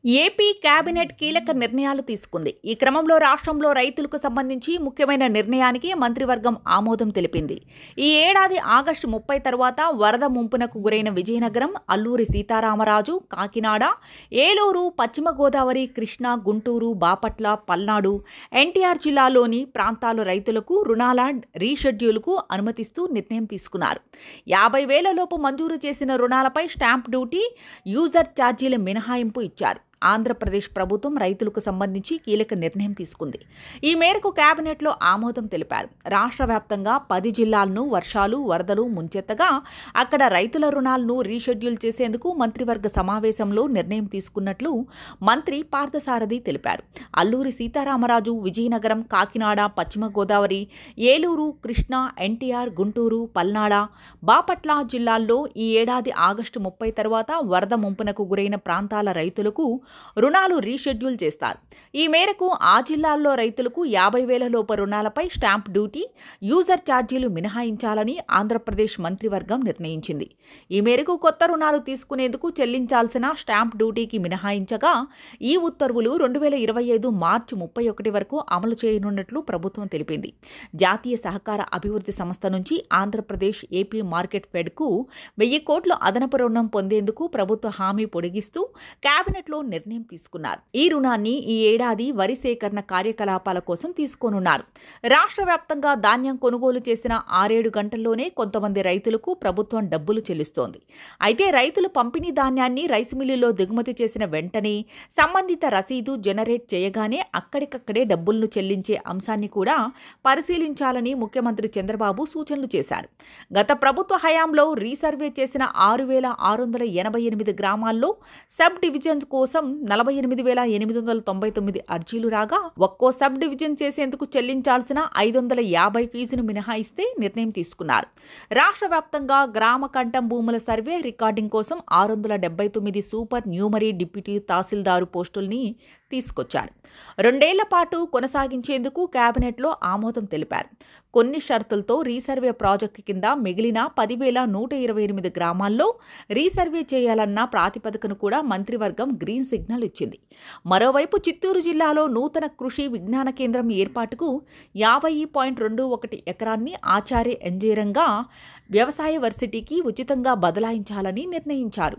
AP cabinet కీలక నిర్ణయాలు తీసుకుంది. ఈ క్రమంలో రాష్ట్రంలో రైతులకు సంబంధించి ముఖ్యమైన నిర్ణయానికి మంత్రివర్గం ఆమోదం తెలిపింది. ఈ ఏడాది ఆగస్టు 30 తర్వాత వరద ముంపునకు గురైన విజయనగరం, అల్లూరి సీతారామరాజు, కాకినాడ, ఏలూరు, పశ్చిమ గోదావరి, కృష్ణా, గుంటూరు, బాపట్ల, పల్నాడు, ఎన్టీఆర్ జిల్లాలోని ప్రాంతాల రైతులకు రుణాల రీషెడ్యూల్కు అనుమతిస్తూ నిర్ణయం తీసుకున్నారు. 50,000 లోపు మంజూరు చేసిన రుణాలపై స్టాంప్ డ్యూటీ, యూజర్ ఛార్జీల మినహాయింపు ఇచ్చారు. ఆంధ్రప్రదేశ్ ప్రభుత్వం రైతులకు సంబంధించి కీలక నిర్ణయం తీసుకుంది. ఈ మేరకు కేబినెట్లో ఆమోదం తెలిపారు. రాష్ట్ర వ్యాప్తంగా 10 జిల్లాలను వర్షాలు, వరదలు ముంచెత్తగా అక్కడ రైతుల రుణాలను రీషెడ్యూల్ చేసేందుకు మంత్రివర్గ సమావేశంలో నిర్ణయం తీసుకున్నట్లు మంత్రి పార్థసారథి తెలిపారు. అల్లూరి సీతారామరాజు, విజయనగరం, కాకినాడ, పశ్చిమ గోదావరి, ఏలూరు, కృష్ణా, ఎన్టీఆర్, గుంటూరు, పల్నాడు, బాపట్ల జిల్లాల్లో ఈ ఏడాది ఆగస్టు 30 తర్వాత వరద ముంపునకు గురైన ప్రాంతాల రైతులకు రుణాలు రీషెడ్యూల్ చేస్తారు. ఈ మేరకు ఆ జిల్లాల్లో రైతులకు 50,000 లోపు రుణాలపై స్టాంప్ డ్యూటీ, యూజర్ ఛార్జీలు మినహాయించాలని ఆంధ్రప్రదేశ్ మంత్రివర్గం నిర్ణయించింది. ఈ మేరకు కొత్త రుణాలు తీసుకునేందుకు చెల్లించాల్సిన స్టాంప్ డ్యూటీకి మినహాయించగా ఈ ఉత్తర్వులు 2025 మార్చి 31 వరకు అమలు చేయనున్నట్లు ప్రభుత్వం తెలిపింది. జాతీయ సహకార అభివృద్ధి సంస్థ నుంచి ఆంధ్రప్రదేశ్ ఏపీ మార్కెట్ ఫెడ్కు 1,000 కోట్ల అదనపు రుణం పొందేందుకు ప్రభుత్వ హామీ పొడిగిస్తూ కేబినెట్లో నిర్ణయం తీసుకున్నారు. ఈ రుణాన్ని ఈ ఏడాది వరి సేకరణ కార్యకలాపాల కోసం తీసుకోనున్నారు. రాష్ట్ర వ్యాప్తంగా ధాన్యం కొనుగోలు చేసిన 6-7 గంటల్లోనే కొంతమంది రైతులకు ప్రభుత్వం డబ్బులు చెల్లిస్తోంది. అయితే రైతులు పంపిణీ ధాన్యాన్ని రైసు మిల్లులో దిగుమతి చేసిన వెంటనే సంబంధిత రసీదు జనరేట్ చేయగానే అక్కడికక్కడే డబ్బులను చెల్లించే అంశాన్ని కూడా పరిశీలించాలని ముఖ్యమంత్రి చంద్రబాబు సూచనలు చేశారు. గత ప్రభుత్వ హయాంలో రీసర్వే చేసిన 6,688 గ్రామాల్లో సబ్ డివిజన్ కోసం 48,899 అర్జీలు రాగా ఒక్కో సబ్ డివిజన్ చేసేందుకు చెల్లించాల్సిన 550 ఫీజును మినహాయిస్తే నిర్ణయం తీసుకున్నారు. రాష్ట్ర వ్యాప్తంగా గ్రామ కంఠం భూముల సర్వే రికార్డింగ్ కోసం 679 సూపర్ న్యూమరీ డిప్యూటీ తహసీల్దారు పోస్టుల్ని తీసుకొచ్చారు. 2 ఏళ్ల పాటు కొనసాగించేందుకు కేబినెట్లో ఆమోదం తెలిపారు. కొన్ని షరతులతో రీసర్వే ప్రాజెక్టు కింద మిగిలిన 10,128 గ్రామాల్లో రీసర్వే చేయాలన్న ప్రాతిపదికను కూడా మంత్రివర్గం గ్రీన్ సిగ్నల్ ఇచ్చింది. మరోవైపు చిత్తూరు జిల్లాలో నూతన కృషి విజ్ఞాన కేంద్రం ఏర్పాటుకు 50.21 ఎకరాన్ని ఆచార్య ఎంజీరంగా వ్యవసాయ వర్సిటీకి ఉచితంగా బదలాయించాలని నిర్ణయించారు.